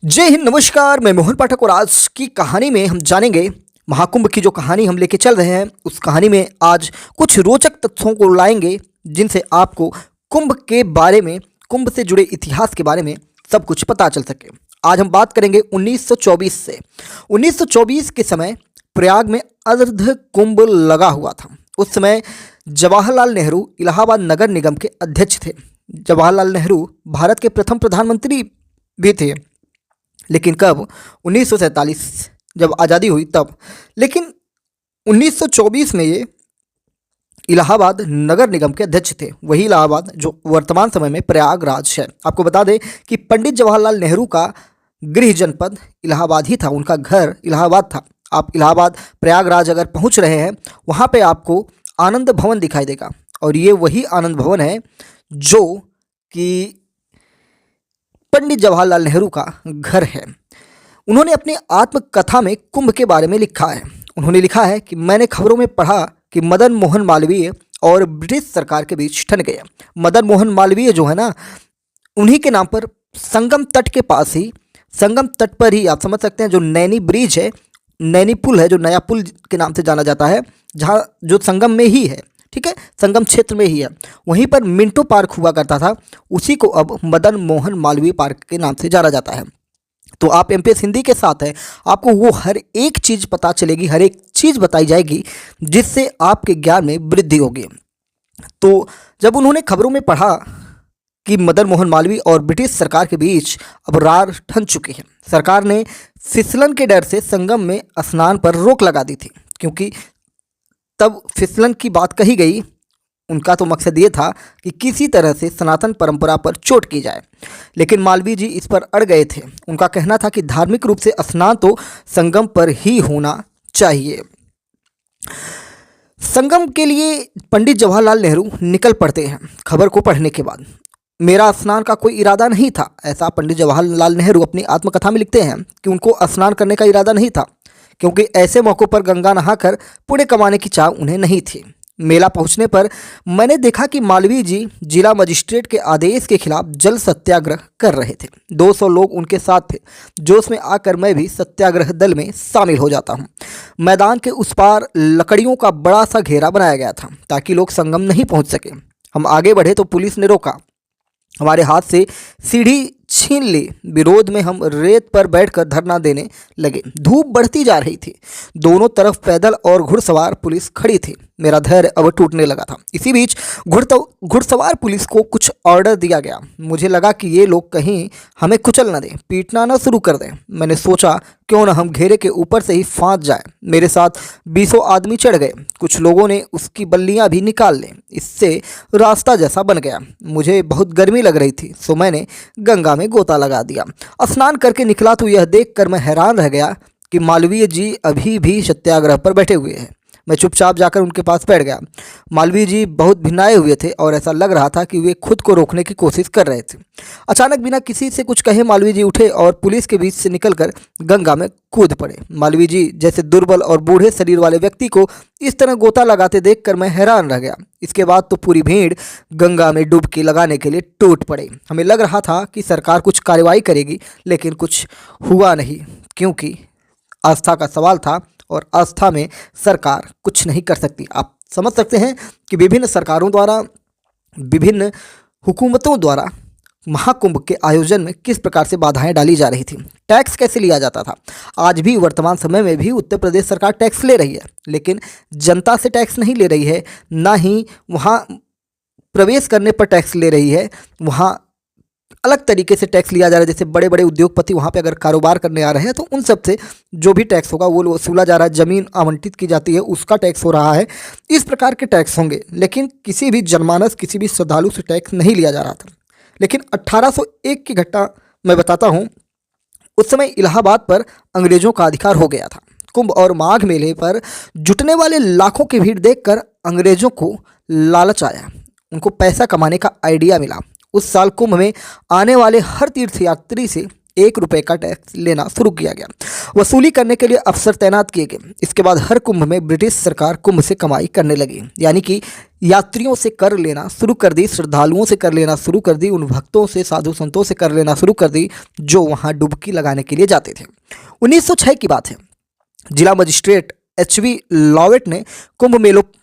जय हिंद, नमस्कार। मैं मोहन पाठक और आज की कहानी में हम जानेंगे महाकुंभ की जो कहानी हम लेके चल रहे हैं। उस कहानी में आज कुछ रोचक तथ्यों को लाएंगे जिनसे आपको कुंभ के बारे में, कुंभ से जुड़े इतिहास के बारे में सब कुछ पता चल सके। आज हम बात करेंगे 1924 से। 1924 के समय प्रयाग में अर्ध कुंभ लगा हुआ था। उस समय जवाहरलाल नेहरू इलाहाबाद नगर निगम के अध्यक्ष थे। जवाहरलाल नेहरू भारत के प्रथम प्रधानमंत्री भी थे, लेकिन कब? 1947 जब आज़ादी हुई तब। लेकिन 1924 में ये इलाहाबाद नगर निगम के अध्यक्ष थे, वही इलाहाबाद जो वर्तमान समय में प्रयागराज है। आपको बता दें कि पंडित जवाहरलाल नेहरू का गृह जनपद इलाहाबाद ही था, उनका घर इलाहाबाद था। आप इलाहाबाद प्रयागराज अगर पहुंच रहे हैं, वहां पे आपको आनंद भवन दिखाई देगा, और ये वही आनंद भवन है जो कि पंडित जवाहरलाल नेहरू का घर है। उन्होंने अपनी आत्मकथा में कुंभ के बारे में लिखा है। उन्होंने लिखा है कि मैंने खबरों में पढ़ा कि मदन मोहन मालवीय और ब्रिटिश सरकार के बीच ठन गया। मदन मोहन मालवीय जो है ना, उन्हीं के नाम पर संगम तट के पास ही, संगम तट पर ही आप समझ सकते हैं, जो नैनी ब्रिज है, नैनी पुल है, जो नया पुल के नाम से जाना जाता है, जहाँ जो संगम में ही है, ठीक है, संगम क्षेत्र में ही है। वहीं पर मिंटो पार्क हुआ करता था, उसी को अब मदन मोहन मालवीय पार्क के नाम से जाना जाता है। तो आप एमपीएस हिंदी के साथ हैं, आपको वो हर एक चीज़ पता चलेगी, हर एक चीज़ बताई जाएगी जिससे आपके ज्ञान में वृद्धि होगी। तो जब उन्होंने खबरों में पढ़ा कि मदन मोहन मालवीय और ब्रिटिश सरकार के बीच अब रार ठन चुकी है, सरकार ने फिसलन के डर से संगम में स्नान पर रोक लगा दी थी, क्योंकि तब फिसलन की बात कही गई। उनका तो मकसद ये था कि किसी तरह से सनातन परंपरा पर चोट की जाए, लेकिन मालवीय जी इस पर अड़ गए थे। उनका कहना था कि धार्मिक रूप से स्नान तो संगम पर ही होना चाहिए। संगम के लिए पंडित जवाहरलाल नेहरू निकल पड़ते हैं खबर को पढ़ने के बाद। मेरा स्नान का कोई इरादा नहीं था, ऐसा पंडित जवाहरलाल नेहरू अपनी आत्मकथा में लिखते हैं कि उनको स्नान करने का इरादा नहीं था, क्योंकि ऐसे मौक़ों पर गंगा नहाकर पुण्य कमाने की चाह उन्हें नहीं थी। मेला पहुंचने पर मैंने देखा कि मालवीय जी जिला मजिस्ट्रेट के आदेश के खिलाफ जल सत्याग्रह कर रहे थे। 200 लोग उनके साथ थे। जोश में आकर मैं भी सत्याग्रह दल में शामिल हो जाता हूं। मैदान के उस पार लकड़ियों का बड़ा सा घेरा बनाया गया था ताकि लोग संगम नहीं पहुंच सके। हम आगे बढ़े तो पुलिस ने रोका, हमारे हाथ से सीढ़ी छीन ली। विरोध में हम रेत पर बैठकर धरना देने लगे। धूप बढ़ती जा रही थी, दोनों तरफ पैदल और घुड़सवार पुलिस खड़ी थी। मेरा धैर्य अब टूटने लगा था। इसी बीच घुड़सवार पुलिस को कुछ ऑर्डर दिया गया। मुझे लगा कि ये लोग कहीं हमें कुचल न दें, पीटना न शुरू कर दें। मैंने सोचा क्यों न हम घेरे के ऊपर से ही फांस जाए। मेरे साथ 20 आदमी चढ़ गए। कुछ लोगों ने उसकी बल्लियां भी निकाल ली। इससे रास्ता जैसा बन गया। मुझे बहुत गर्मी लग रही थी, सो मैंने गंगा में गोता लगा दिया। स्नान करके निकला तो यह देखकर मैं हैरान रह गया कि मालवीय जी अभी भी सत्याग्रह पर बैठे हुए हैं। मैं चुपचाप जाकर उनके पास बैठ गया। मालवीय जी बहुत भिनाए हुए थे और ऐसा लग रहा था कि वे खुद को रोकने की कोशिश कर रहे थे। अचानक बिना किसी से कुछ कहे मालवीय जी उठे और पुलिस के बीच से निकलकर गंगा में कूद पड़े। मालवीय जी जैसे दुर्बल और बूढ़े शरीर वाले व्यक्ति को इस तरह गोता लगाते देखकर मैं हैरान रह गया। इसके बाद तो पूरी भीड़ गंगा में डुबकी लगाने के लिए टूट पड़ी। हमें लग रहा था कि सरकार कुछ कार्रवाई करेगी, लेकिन कुछ हुआ नहीं, क्योंकि आस्था का सवाल था और आस्था में सरकार कुछ नहीं कर सकती। आप समझ सकते हैं कि विभिन्न सरकारों द्वारा, विभिन्न हुकूमतों द्वारा महाकुंभ के आयोजन में किस प्रकार से बाधाएं डाली जा रही थी। टैक्स कैसे लिया जाता था। आज भी वर्तमान समय में भी उत्तर प्रदेश सरकार टैक्स ले रही है, लेकिन जनता से टैक्स नहीं ले रही है, ना ही वहाँ प्रवेश करने पर टैक्स ले रही है। वहाँ अलग तरीके से टैक्स लिया जा रहा है। जैसे बड़े बड़े उद्योगपति वहाँ पे अगर कारोबार करने आ रहे हैं तो उन सब से जो भी टैक्स होगा वो वसूला जा रहा है। ज़मीन आवंटित की जाती है, उसका टैक्स हो रहा है। इस प्रकार के टैक्स होंगे, लेकिन किसी भी जनमानस, किसी भी श्रद्धालु से टैक्स नहीं लिया जा रहा था। लेकिन 1801 की घटना मैं बताता हूँ। उस समय इलाहाबाद पर अंग्रेज़ों का अधिकार हो गया था। कुंभ और माघ मेले पर जुटने वाले लाखों की भीड़ देखकर अंग्रेज़ों को लालच आया, उनको पैसा कमाने का आइडिया मिला। उस साल कुंभ में आने वाले हर तीर्थयात्री से 1 रुपये का टैक्स लेना शुरू किया गया। वसूली करने के लिए अफसर तैनात किए गए। इसके बाद हर कुंभ में ब्रिटिश सरकार कुंभ से कमाई करने लगी, यानी कि यात्रियों से कर लेना शुरू कर दी, श्रद्धालुओं से कर लेना शुरू कर दी, उन भक्तों से, साधु संतों से कर लेना शुरू कर दी जो वहाँ डुबकी लगाने के लिए जाते थे। 1906 की बात है। जिला मजिस्ट्रेट HV लॉवेट ने कुंभ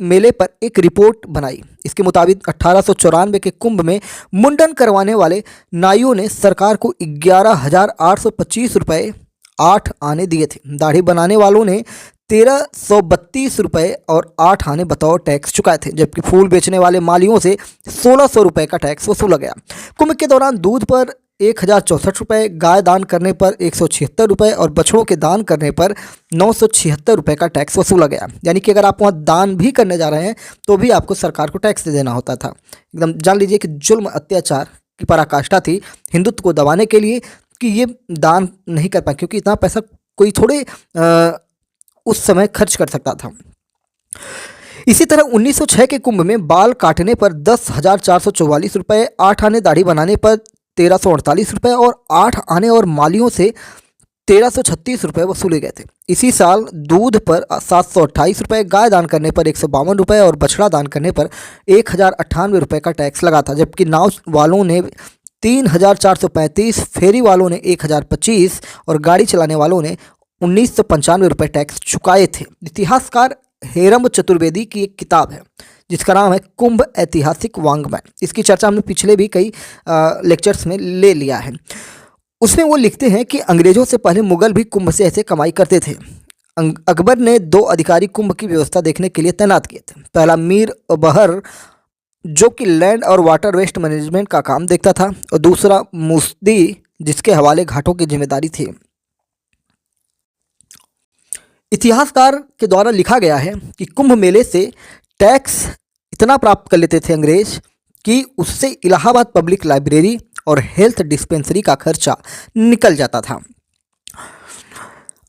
मेले पर एक रिपोर्ट बनाई। इसके मुताबिक 1894 के कुंभ में मुंडन करवाने वाले नाइयों ने सरकार को 11,825 रुपये 8 आने दिए थे। दाढ़ी बनाने वालों ने 1,332 रुपये और 8 आने बतौर टैक्स चुकाए थे, जबकि फूल बेचने वाले मालियों से 1,600 रुपये का टैक्स वसूला गया। कुंभ के दौरान दूध पर 1,064 रुपये, गाय दान करने पर 176 रुपये और बछड़ों के दान करने पर 976 रुपये का टैक्स वसूला गया। यानी कि अगर आप वहाँ दान भी करने जा रहे हैं तो भी आपको सरकार को टैक्स देना होता था। एकदम जान लीजिए कि जुल्म अत्याचार की पराकाष्ठा थी हिंदुत्व को दबाने के लिए कि ये दान नहीं कर पाए, क्योंकि इतना पैसा कोई थोड़े उस समय खर्च कर सकता था। इसी तरह 1906 के कुंभ में बाल काटने पर 10,444 रुपये, 8 आने दाढ़ी बनाने पर 1,348 रुपये और 8 आने और मालियों से 1,336 रुपये वसूले गए थे। इसी साल दूध पर 728 रुपये, गाय दान करने पर 152 रुपये और बछड़ा दान करने पर 1,098 रुपये का टैक्स लगा था, जबकि नाव वालों ने 3,435, फेरी वालों ने 1,025 और गाड़ी चलाने वालों ने 1,995 रुपये टैक्स चुकाए थे। इतिहासकार हेरम चतुर्वेदी की एक किताब है जिसका नाम है कुंभ ऐतिहासिक वांग्मय। इसकी चर्चा हमने पिछले भी कई लेक्चर्स में ले लिया है। उसमें वो लिखते हैं कि अंग्रेजों से पहले मुगल भी कुंभ से ऐसे कमाई करते थे। अकबर ने 2 अधिकारी कुंभ की व्यवस्था देखने के लिए तैनात किए थे। पहला मीर बहर, जो कि लैंड और वाटर वेस्ट मैनेजमेंट का काम देखता था, और दूसरा मुस्दी, जिसके हवाले घाटों की जिम्मेदारी थी। इतिहासकार के द्वारा लिखा गया है कि कुंभ मेले से टैक्स इतना प्राप्त कर लेते थे अंग्रेज कि उससे इलाहाबाद पब्लिक लाइब्रेरी और हेल्थ डिस्पेंसरी का खर्चा निकल जाता था।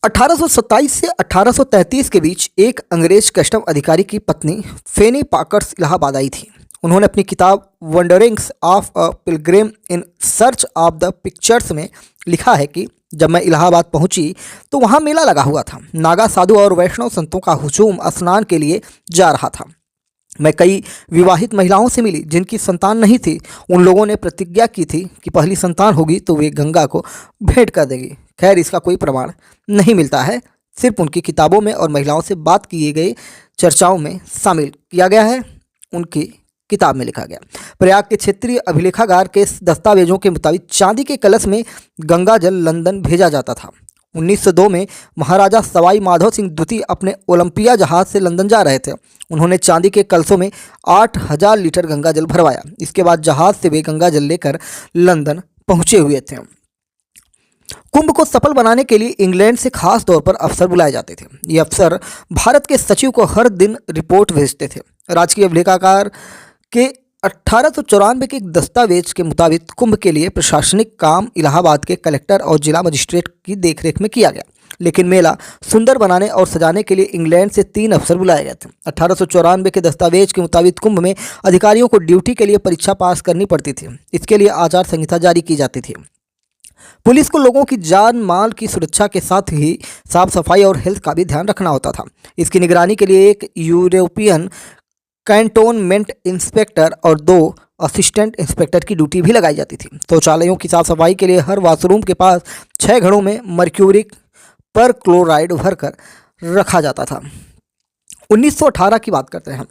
1827 से 1833 के बीच एक अंग्रेज कस्टम अधिकारी की पत्नी फेनी पाकर्स इलाहाबाद आई थी। उन्होंने अपनी किताब wanderings of a pilgrim in search of the pictures में लिखा है कि जब मैं इलाहाबाद पहुंची तो वहां मेला लगा हुआ था। नागा साधु और वैष्णव संतों का हुजूम स्नान के लिए जा रहा था। मैं कई विवाहित महिलाओं से मिली जिनकी संतान नहीं थी। उन लोगों ने प्रतिज्ञा की थी कि पहली संतान होगी तो वे गंगा को भेंट कर देगी। खैर, इसका कोई प्रमाण नहीं मिलता है, सिर्फ उनकी किताबों में और महिलाओं से बात किए गए चर्चाओं में शामिल किया गया है, उनकी किताब में लिखा गया। प्रयाग के क्षेत्रीय अभिलेखागार के दस्तावेजों के मुताबिक चांदी के कलश में गंगा जल लंदन भेजा जाता था। 1902 में महाराजा सवाई माधव सिंह द्वितीय अपने ओलंपिया जहाज से लंदन जा रहे थे। उन्होंने चांदी के कलशों में 8,000 लीटर गंगा जल भरवाया। इसके बाद जहाज से वे गंगा जल लेकर लंदन पहुंचे हुए थे। कुंभ को सफल बनाने के लिए इंग्लैंड से खास तौर पर अफसर बुलाए जाते थे। ये अफसर भारत के सचिव को हर दिन रिपोर्ट भेजते थे। राजकीय अभिलेखागार के 1894 के एक दस्तावेज के मुताबिक कुंभ के लिए प्रशासनिक काम इलाहाबाद के कलेक्टर और जिला मजिस्ट्रेट की देखरेख में किया गया, लेकिन मेला सुंदर बनाने और सजाने के लिए इंग्लैंड से 3 अफसर बुलाए गए थे। 1894 के दस्तावेज के मुताबिक कुंभ में अधिकारियों को ड्यूटी के लिए परीक्षा पास करनी पड़ती थी। इसके लिए आचार संहिता जारी की जाती थी। पुलिस को लोगों की जान माल की सुरक्षा के साथ ही साफ सफाई और हेल्थ का भी ध्यान रखना होता था। इसकी निगरानी के लिए एक यूरोपियन कैंटोनमेंट इंस्पेक्टर और 2 असिस्टेंट इंस्पेक्टर की ड्यूटी भी लगाई जाती थी। शौचालयों की साफ सफाई के लिए हर वॉशरूम के पास 6 घड़ों में मर्क्यूरिक पर क्लोराइड भरकर रखा जाता था। 1918 की बात करते हैं।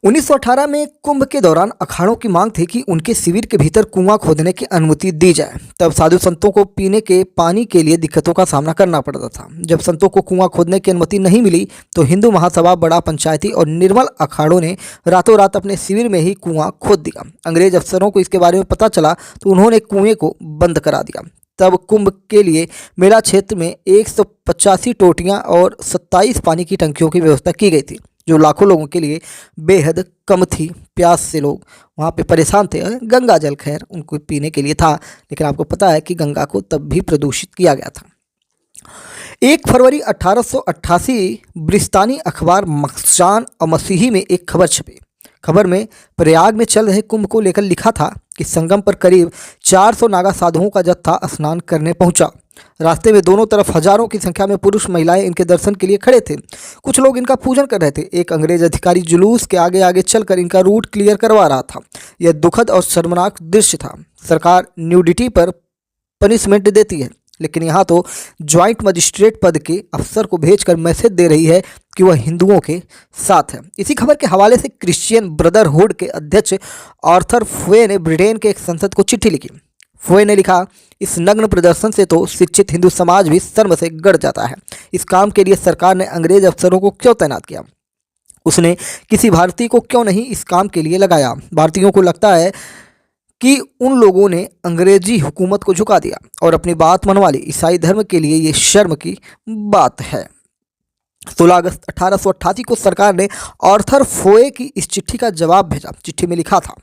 1918 में कुंभ के दौरान अखाड़ों की मांग थी कि उनके शिविर के भीतर कुआं खोदने की अनुमति दी जाए। तब साधु संतों को पीने के पानी के लिए दिक्कतों का सामना करना पड़ता था। जब संतों को कुआं खोदने की अनुमति नहीं मिली तो हिंदू महासभा, बड़ा पंचायती और निर्मल अखाड़ों ने रातों रात अपने शिविर में ही कुआं खोद दिया। अंग्रेज अफसरों को इसके बारे में पता चला तो उन्होंने कुएं को बंद करा दिया। तब कुंभ के लिए मेला क्षेत्र में 185 टोटियाँ और 27 पानी की टंकियों की व्यवस्था की गई थी, जो लाखों लोगों के लिए बेहद कम थी। प्यास से लोग वहाँ पे परेशान थे। गंगा जल खैर उनको पीने के लिए था, लेकिन आपको पता है कि गंगा को तब भी प्रदूषित किया गया था। 1 फरवरी 1888 ब्रिस्तानी अखबार मक्सान और मसीही में एक खबर छपी। खबर में प्रयाग में चल रहे कुंभ को लेकर लिखा था कि संगम पर करीब 400 नागा साधुओं का जत्था स्नान करने पहुंचा। रास्ते में दोनों तरफ हजारों की संख्या में पुरुष महिलाएं इनके दर्शन के लिए खड़े थे। कुछ लोग इनका पूजन कर रहे थे। एक अंग्रेज अधिकारी जुलूस के आगे आगे चलकर इनका रूट क्लियर करवा रहा था। यह दुखद और शर्मनाक दृश्य था। सरकार न्यूडिटी पर पनिशमेंट देती है, लेकिन यहाँ तो ज्वाइंट मजिस्ट्रेट पद के अफसर को भेजकर मैसेज दे रही है कि वह हिंदुओं के साथ है। इसी खबर के हवाले से क्रिश्चियन ब्रदरहुड के अध्यक्ष आर्थर फुए ने ब्रिटेन के एक सांसद को चिट्ठी लिखी। फुए ने लिखा, इस नग्न प्रदर्शन से तो शिक्षित हिंदू समाज भी शर्म से गड़ जाता है। इस काम के लिए सरकार ने अंग्रेज अफसरों को क्यों तैनात किया? उसने किसी भारतीय को क्यों नहीं इस काम के लिए लगाया? भारतीयों को लगता है कि उन लोगों ने अंग्रेजी हुकूमत को झुका दिया और अपनी बात मनवा ली। ईसाई धर्म के लिए ये शर्म की बात है। 16 अगस्त 1888 को सरकार ने आर्थर फुए की इस चिट्ठी का जवाब भेजा। चिट्ठी में लिखा था,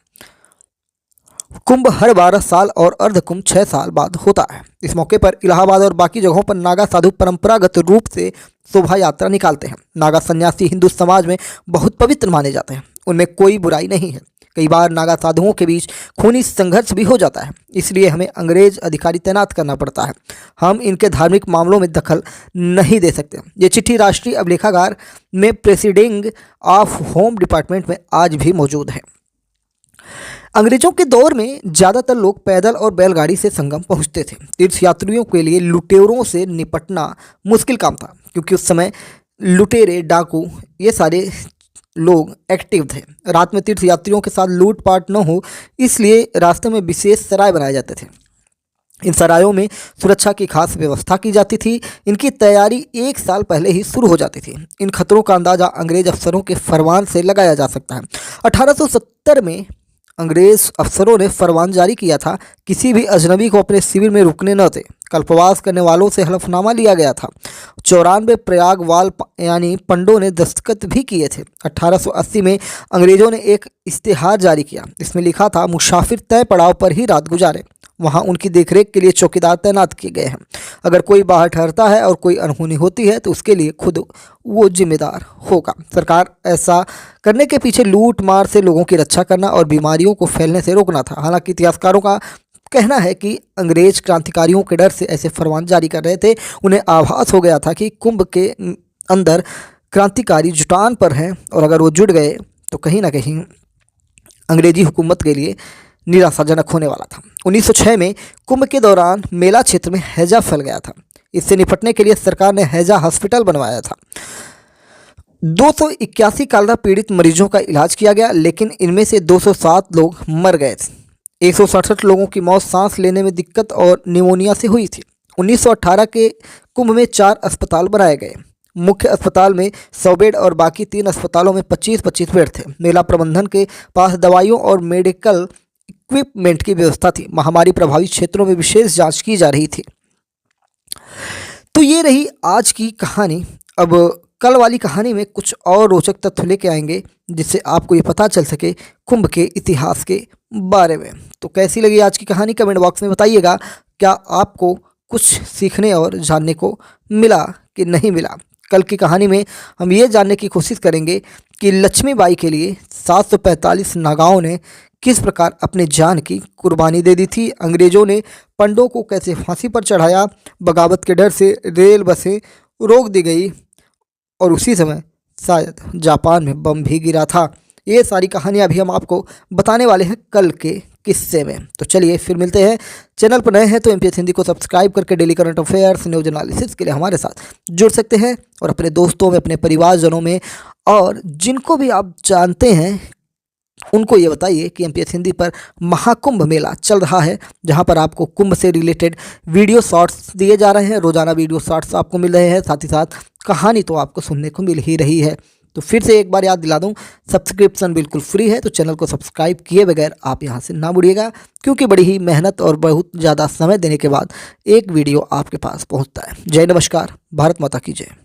कुंभ हर 12 साल और अर्ध कुंभ 6 साल बाद होता है। इस मौके पर इलाहाबाद और बाकी जगहों पर नागा साधु परंपरागत रूप से शोभा यात्रा निकालते हैं। नागा सन्यासी हिंदू समाज में बहुत पवित्र माने जाते हैं। उनमें कोई बुराई नहीं है। कई बार नागा साधुओं के बीच खूनी संघर्ष भी हो जाता है, इसलिए हमें अंग्रेज अधिकारी तैनात करना पड़ता है। हम इनके धार्मिक मामलों में दखल नहीं दे सकते। ये चिट्ठी राष्ट्रीय अभिलेखागार में प्रेसिडिंग ऑफ होम डिपार्टमेंट में आज भी मौजूद है। अंग्रेजों के दौर में ज़्यादातर लोग पैदल और बैलगाड़ी से संगम पहुंचते थे। तीर्थयात्रियों के लिए लुटेरों से निपटना मुश्किल काम था, क्योंकि उस समय लुटेरे, डाकू, ये सारे लोग एक्टिव थे। रात में तीर्थयात्रियों के साथ लूटपाट न हो, इसलिए रास्ते में विशेष सराय बनाए जाते थे। इन सरायों में सुरक्षा की खास व्यवस्था की जाती थी। इनकी तैयारी 1 साल पहले ही शुरू हो जाती थी। इन खतरों का अंदाजा अंग्रेज अफसरों के फरमान से लगाया जा सकता है। 1870 में अंग्रेज अफसरों ने फरमान जारी किया था, किसी भी अजनबी को अपने शिविर में रुकने न दें। कल्पवास करने वालों से हलफनामा लिया गया था। 94 प्रयागवाल यानी पंडों ने दस्तखत भी किए थे। 1880 में अंग्रेजों ने एक इश्तेहार जारी किया। इसमें लिखा था, मुसाफिर तय पड़ाव पर ही रात गुजारे। वहाँ उनकी देखरेख के लिए चौकीदार तैनात किए गए हैं। अगर कोई बाहर ठहरता है और कोई अनहोनी होती है तो उसके लिए खुद वो जिम्मेदार होगा। सरकार ऐसा करने के पीछे लूट मार से लोगों की रक्षा करना और बीमारियों को फैलने से रोकना था। हालांकि इतिहासकारों का कहना है कि अंग्रेज क्रांतिकारियों के डर से ऐसे फरमान जारी कर रहे थे। उन्हें आभास हो गया था कि कुंभ के अंदर क्रांतिकारी जुटान पर हैं और अगर वो जुट गए तो कहीं ना कहीं अंग्रेजी हुकूमत के लिए निराशाजनक होने वाला था। 1906 में कुंभ के दौरान मेला क्षेत्र में हैजा फैल गया था। इससे निपटने के लिए सरकार ने हैजा हॉस्पिटल बनवाया था। 281 कालरा पीड़ित मरीजों का इलाज किया गया, लेकिन इनमें से 207 लोग मर गए थे। 167 लोगों की मौत सांस लेने में दिक्कत और निमोनिया से हुई थी। 1918 के कुंभ में 4 अस्पताल बनाए गए। मुख्य अस्पताल में 100 बेड और बाकी 3 अस्पतालों में 25-25 बेड थे। मेला प्रबंधन के पास दवाइयों और मेडिकल इक्विपमेंट की व्यवस्था थी। महामारी प्रभावित क्षेत्रों में विशेष जांच की जा रही थी। तो ये रही आज की कहानी। अब कल वाली कहानी में कुछ और रोचक तथ्य लेके आएंगे, जिससे आपको ये पता चल सके कुंभ के इतिहास के बारे में। तो कैसी लगी आज की कहानी कमेंट बॉक्स में बताइएगा। क्या आपको कुछ सीखने और जानने को मिला कि नहीं मिला? कल की कहानी में हम ये जानने की कोशिश करेंगे कि लक्ष्मीबाई के लिए 745 नागाओं ने किस प्रकार अपने जान की कुर्बानी दे दी थी। अंग्रेजों ने पंडों को कैसे फांसी पर चढ़ाया। बगावत के डर से रेल बसें रोक दी गई और उसी समय शायद जापान में बम भी गिरा था। ये सारी कहानियाँ भी हम आपको बताने वाले हैं कल के किस्से में। तो चलिए फिर मिलते हैं। चैनल पर नए हैं तो MPS हिंदी को सब्सक्राइब करके daily current affairs, news analysis के लिए हमारे साथ जुड़ सकते हैं और अपने दोस्तों में, अपने परिवारजनों में और जिनको भी आप जानते हैं उनको ये बताइए कि MPS हिंदी पर महाकुंभ मेला चल रहा है, जहां पर आपको कुंभ से रिलेटेड वीडियो शॉर्ट्स दिए जा रहे हैं। रोजाना वीडियो शॉर्ट्स आपको मिल रहे हैं, साथ ही साथ कहानी तो आपको सुनने को मिल ही रही है। तो फिर से एक बार याद दिला दूं, सब्सक्रिप्शन बिल्कुल फ्री है, तो चैनल को सब्सक्राइब किए बगैर आप यहां से ना मुड़िएगा, क्योंकि बड़ी ही मेहनत और बहुत ज़्यादा समय देने के बाद एक वीडियो आपके पास पहुंचता है। जय नमस्कार, भारत माता की जय।